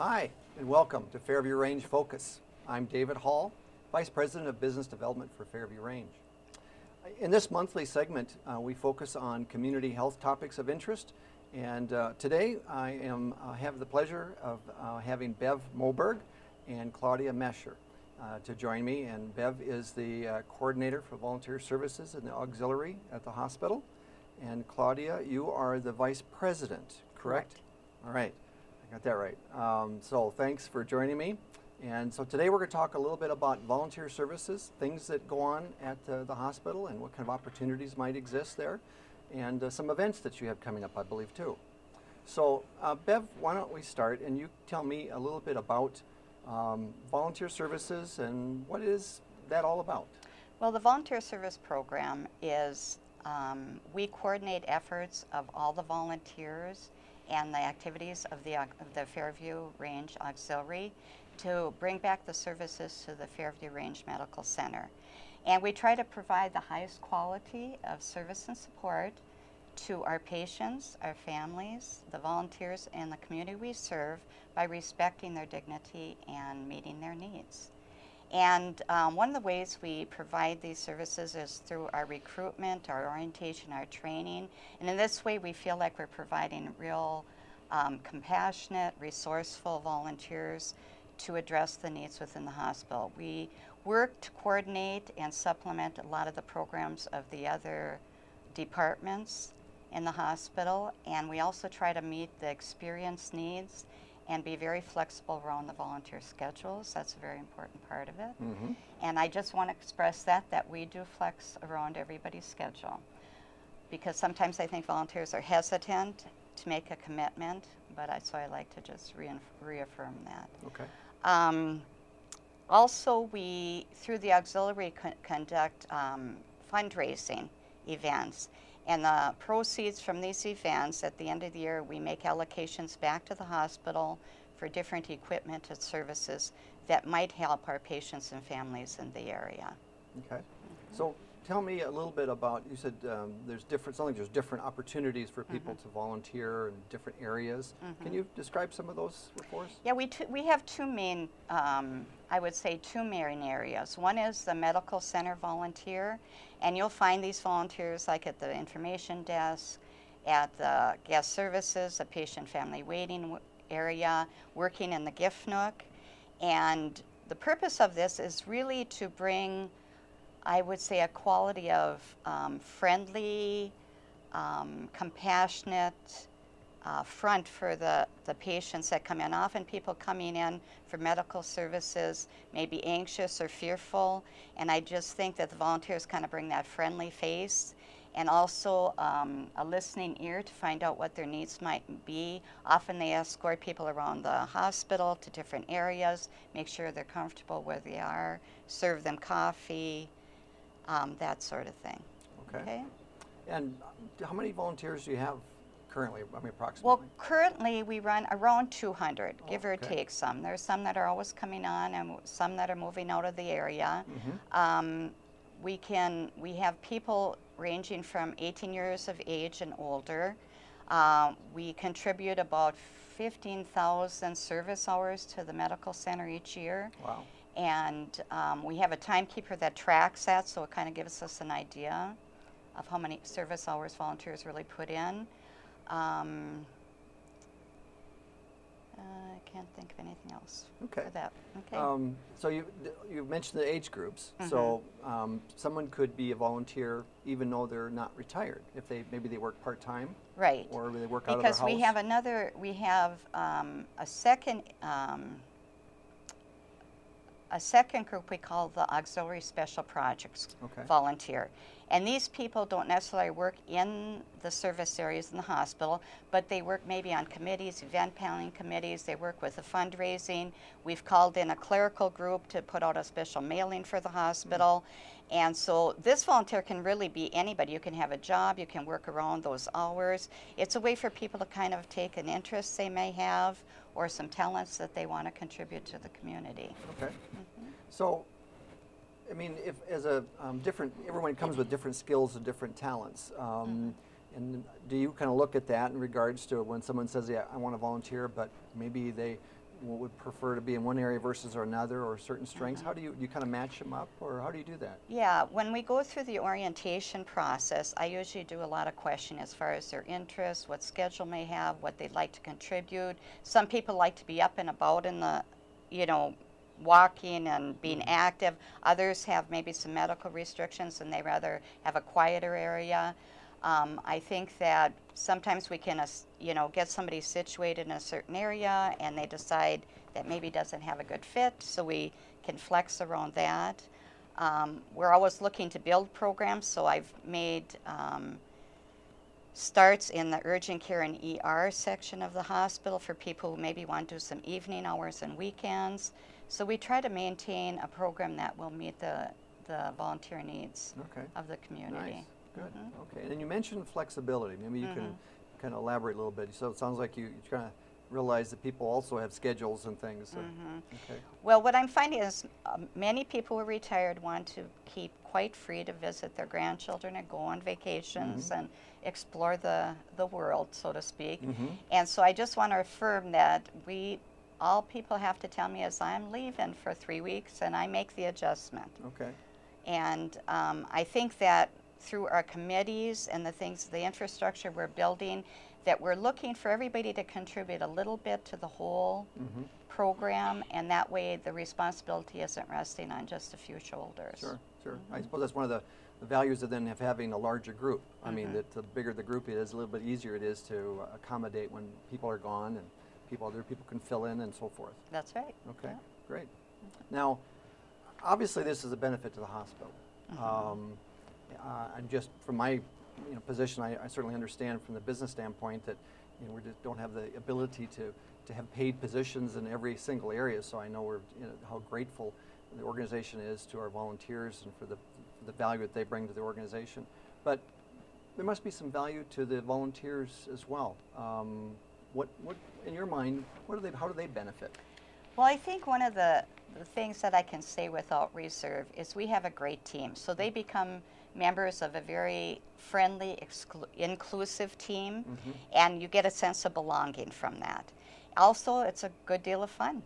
Hi, and welcome to Fairview Range Focus. I'm David Hall, Vice President of Business Development for Fairview Range. In this monthly segment, we focus on community health topics of interest, and today I have the pleasure of having Bev Moberg and Claudia Mescher to join me. And Bev is the coordinator for volunteer services in the auxiliary at the hospital, and Claudia, you are the vice president, correct? All right. Got that right. So thanks for joining me. And so today we're going to talk a little bit about volunteer services, things that go on at the hospital and what kind of opportunities might exist there, and some events that you have coming up, I believe, too. So Bev, why don't we start and you tell me a little bit about volunteer services and what is that all about? Well, the volunteer service program is, we coordinate efforts of all the volunteers and the activities of the Fairview Range Auxiliary to bring back the services to the Fairview Range Medical Center. And we try to provide the highest quality of service and support to our patients, our families, the volunteers, and the community we serve by respecting their dignity and meeting their needs. And one of the ways we provide these services is through our recruitment, our orientation, our training. And in this way, we feel like we're providing real compassionate, resourceful volunteers to address the needs within the hospital. We work to coordinate and supplement a lot of the programs of the other departments in the hospital. And we also try to meet the experience needs and be very flexible around the volunteer schedules. That's a very important part of it. Mm-hmm. And I just want to express that we do flex around everybody's schedule. Because sometimes I think volunteers are hesitant to make a commitment, but so I like to just reaffirm that. Okay. Also, we, through the auxiliary, conduct fundraising events. And the proceeds from these events, at the end of the year, we make allocations back to the hospital for different equipment and services that might help our patients and families in the area. Okay. Mm-hmm. So tell me a little bit about, you said there's different opportunities for people to volunteer in different areas. Can you describe some of those for us? Yeah, we have two main, I would say two main areas. One is the medical center volunteer, and you'll find these volunteers like at the information desk, at the guest services, the patient family waiting area, working in the gift nook. And the purpose of this is really to bring, I would say, a quality of friendly, compassionate front for the patients that come in. Often people coming in for medical services may be anxious or fearful, and I just think that the volunteers kind of bring that friendly face and also a listening ear to find out what their needs might be. Often they escort people around the hospital to different areas, make sure they're comfortable where they are, serve them coffee, that sort of thing. Okay. And how many volunteers do you have currently, I mean, approximately? Well, currently we run around 200, give or take some. There's some that are always coming on and some that are moving out of the area. We have people ranging from 18 years of age and older. We contribute about 15,000 service hours to the medical center each year. Wow. And we have a timekeeper that tracks that, so it kind of gives us an idea of how many service hours volunteers really put in. I can't think of anything else for that. Okay. So you mentioned the age groups. So someone could be a volunteer even though they're not retired, if maybe they work part-time. Right. Or they work out of their house. Because we have a second group we call the Auxiliary Special Projects volunteer. And these people don't necessarily work in the service areas in the hospital, but they work maybe on committees, event planning committees, they work with the fundraising. We've called in a clerical group to put out a special mailing for the hospital. And so this volunteer can really be anybody. You can have a job, you can work around those hours. It's a way for people to kind of take an interest they may have or some talents that they want to contribute to the community. Okay. So, I mean, if as a everyone comes with different skills and different talents. And do you kind of look at that in regards to when someone says, yeah, I want to volunteer, but maybe they would prefer to be in one area versus another, or certain strengths? How do you kind of match them up, or how do you do that? Yeah, when we go through the orientation process, I usually do a lot of questioning as far as their interests, what schedule may have, what they'd like to contribute. Some people like to be up and about in the, you know, walking and being active. Others have maybe some medical restrictions and they rather have a quieter area. I think that sometimes we can, you know, get somebody situated in a certain area and they decide that maybe doesn't have a good fit, so we can flex around that. We're always looking to build programs, so I've made starts in the urgent care and ER section of the hospital for people who maybe want to do some evening hours and weekends. So we try to maintain a program that will meet the volunteer needs of the community. Nice. Good. Okay. And then you mentioned flexibility. Maybe you can kind of elaborate a little bit. So it sounds like you kind of realize that people also have schedules and things. So. Okay. Well, what I'm finding is many people who are retired want to keep quite free to visit their grandchildren and go on vacations and explore the world, so to speak. And so I just want to affirm that all people have to tell me is I'm leaving for 3 weeks and I make the adjustment. Okay. And I think that through our committees and the infrastructure we're building, that we're looking for everybody to contribute a little bit to the whole program, and that way the responsibility isn't resting on just a few shoulders. Sure, sure. I suppose that's one of the values of having a larger group. I mean, that the bigger the group is, a little bit easier it is to accommodate when people are gone and other people can fill in and so forth. That's right. Okay, great. Now, obviously this is a benefit to the hospital. And just from my position, I certainly understand from the business standpoint that we just don't have the ability to have paid positions in every single area. So I know how grateful the organization is to our volunteers and for the value that they bring to the organization. But there must be some value to the volunteers as well. What in your mind, how do they benefit? Well, I think one of the things that I can say without reserve is we have a great team. So they become members of a very friendly, inclusive team, and you get a sense of belonging from that. Also, it's a good deal of fun.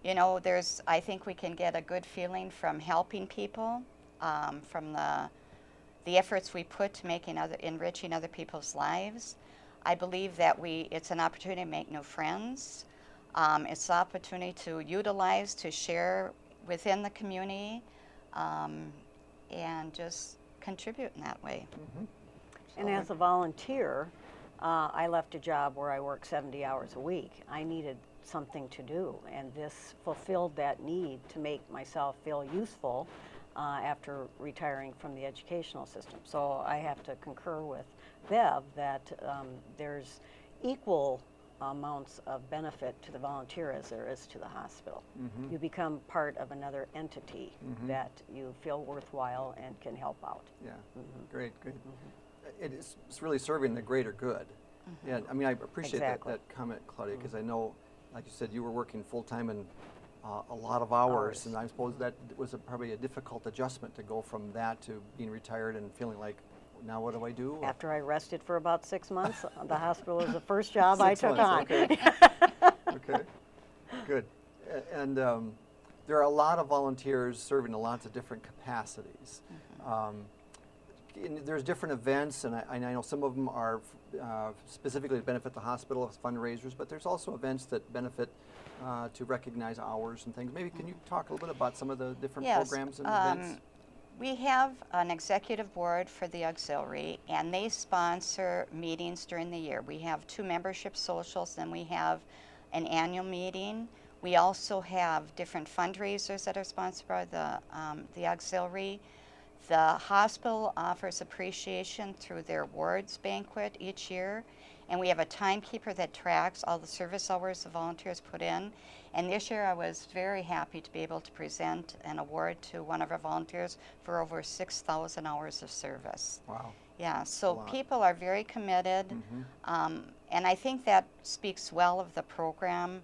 You know, I think we can get a good feeling from helping people, from the efforts we put to enriching other people's lives. I believe that it's an opportunity to make new friends. It's an opportunity to utilize, to share within the community, and just contribute in that way. And as a volunteer, I left a job where I worked 70 hours a week. I needed something to do, and this fulfilled that need to make myself feel useful after retiring from the educational system. So I have to concur with Bev that there's equal amounts of benefit to the volunteer as there is to the hospital. You become part of another entity that you feel worthwhile and can help out. Yeah, great. It's really serving the greater good. Yeah, I mean, I appreciate that comment, Claudia, because I know, like you said, you were working full-time and a lot of hours, and I suppose that was probably a difficult adjustment to go from that to being retired and feeling like, now what do I do? After I rested for about 6 months, the hospital was the first job I took on. Okay. Okay, good. And there are a lot of volunteers serving in lots of different capacities. There's different events, and I know some of them are specifically to benefit the hospital as fundraisers, but there's also events that benefit to recognize hours and things. Maybe can you talk a little bit about some of the different programs and events? We have an executive board for the auxiliary, and they sponsor meetings during the year. We have 2 membership socials, and we have an annual meeting. We also have different fundraisers that are sponsored by the auxiliary. The hospital offers appreciation through their awards banquet each year, and we have a timekeeper that tracks all the service hours the volunteers put in. And this year I was very happy to be able to present an award to one of our volunteers for over 6,000 hours of service. Wow. Yeah, so people are very committed, and I think that speaks well of the program,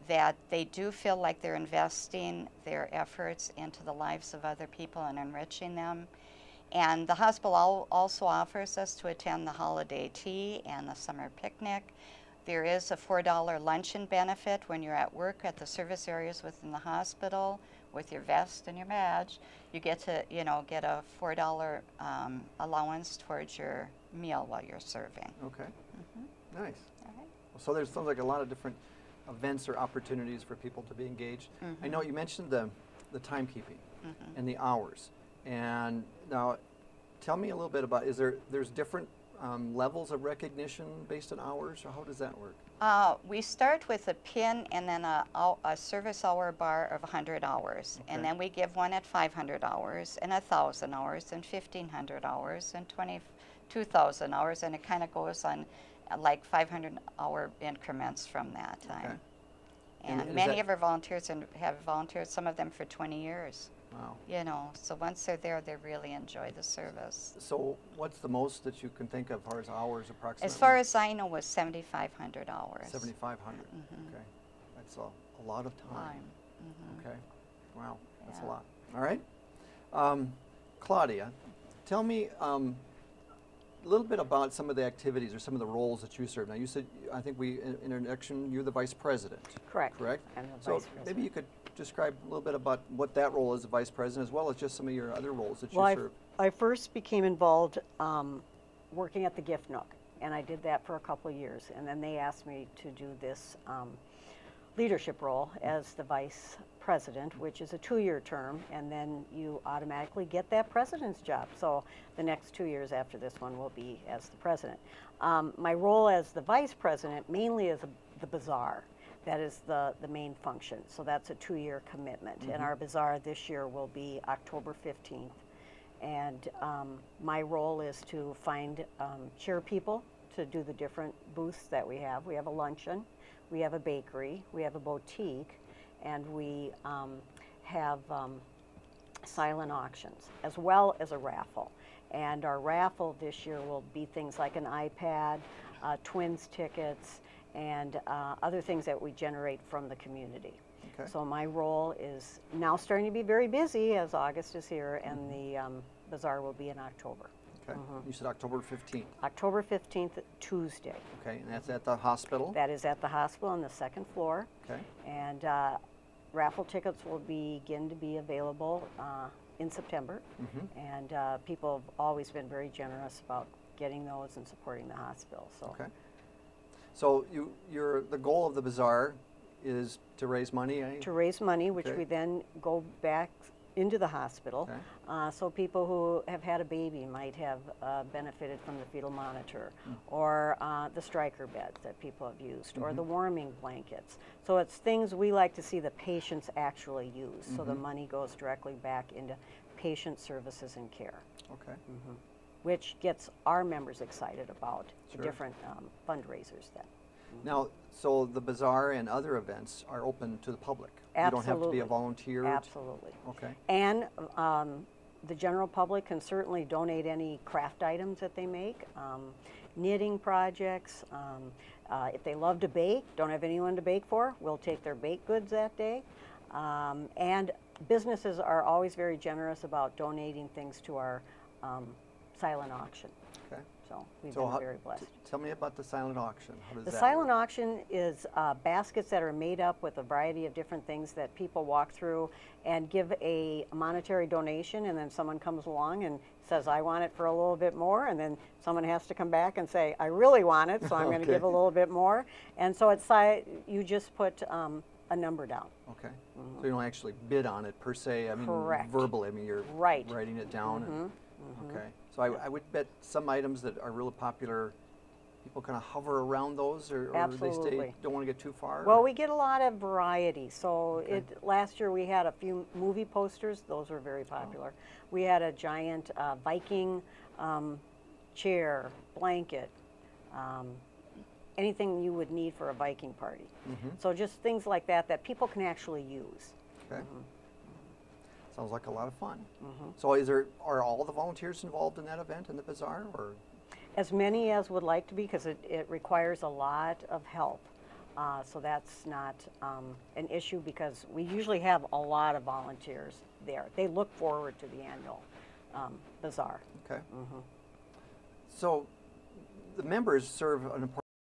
that they do feel like they're investing their efforts into the lives of other people and enriching them. And the hospital also offers us to attend the holiday tea and the summer picnic. There is a $4 luncheon benefit when you're at work at the service areas within the hospital with your vest and your badge. You get to, get a $4 allowance towards your meal while you're serving. Okay. Mm-hmm. Nice. All right. So there's sounds like a lot of different events or opportunities for people to be engaged. Mm-hmm. I know you mentioned the timekeeping Mm-hmm. and the hours. And now, tell me a little bit about, there's different levels of recognition based on hours, or how does that work? We start with a pin and then a service hour bar of 100 hours. Okay. And then we give one at 500 hours and 1,000 hours and 1,500 hours and 22,000 hours. And it kind of goes on like 500-hour increments from that time. Okay. And is many that- of our volunteers have volunteered, some of them for 20 years. Wow. So once they're there, they really enjoy the service. So what's the most that you can think of as far as hours approximately? As far as I know, was 7,500 hours. 7,500. Mhm. Okay. That's a lot of time. Mhm. Okay. Wow. That's a Yeah. lot. All right. Claudia, tell me a little bit about some of the activities or some of the roles that you serve. Now, you said, I think in introduction, you're the vice president. Correct. Correct? I'm the So vice president. maybe you could describe a little bit about what that role is, the vice president, as well as just some of your other roles that you Well, serve. I first became involved working at the Gift Nook, and I did that for a couple of years. And then they asked me to do this leadership role as the vice president, which is a 2-year term, and then you automatically get that president's job. So the next 2 years after this one will be as the president. My role as the vice president mainly is the bazaar. That is the main function. So that's a 2-year commitment. Mm-hmm. And our bazaar this year will be October 15th. And my role is to find chair people to do the different booths that we have. We have a luncheon, we have a bakery, we have a boutique, and we have silent auctions, as well as a raffle. And our raffle this year will be things like an iPad, Twins tickets, and other things that we generate from the community. Okay. So my role is now starting to be very busy as August is here, and the bazaar will be in October. Okay. You said October 15th. October 15th, Tuesday. Okay, and that's at the hospital? That is at the hospital on the 2nd floor. Okay. And raffle tickets will begin to be available in September. And people have always been very generous about getting those and supporting the hospital. So. Okay. So the goal of the bazaar is to raise money, eh? To raise money, which Okay. we then go back into the hospital. Okay. So people who have had a baby might have benefited from the fetal monitor, or the striker beds that people have used, or the warming blankets. So it's things we like to see the patients actually use. So the money goes directly back into patient services and care, Okay. which gets our members excited about Sure. the different fundraisers then. Now, so the bazaar and other events are open to the public? You don't have to be Absolutely. a volunteer? Absolutely. Okay. And the general public can certainly donate any craft items that they make, knitting projects. If they love to bake, don't have anyone to bake for, we'll take their baked goods that day. And businesses are always very generous about donating things to our silent auction. Okay. So we've So been very blessed. tell me about the silent auction. How does The that silent work? auction is baskets that are made up with a variety of different things that people walk through and give a monetary donation, and then someone comes along and says, I want it for a little bit more, and then someone has to come back and say, I really want it, so I'm going to Okay. give a little bit more. And so it's you just put a number down. Okay. So you don't actually bid on it per se, I mean, Correct. verbally, I mean, you're Right. writing it down. And, okay. So I would bet some items that are really popular, people kind of hover around those, or they Absolutely. don't want to get too far? Well, or- we get a lot of variety. So Okay. last year we had a few movie posters. Those were very popular. We had a giant Viking chair, blanket, anything you would need for a Viking party. So just things like that that people can actually use. Okay. Sounds like a lot of fun. So are all the volunteers involved in that event, in the bazaar, or? As many as would like to be, because it requires a lot of help. So that's not an issue, because we usually have a lot of volunteers there. They look forward to the annual bazaar. Okay. So the members serve an important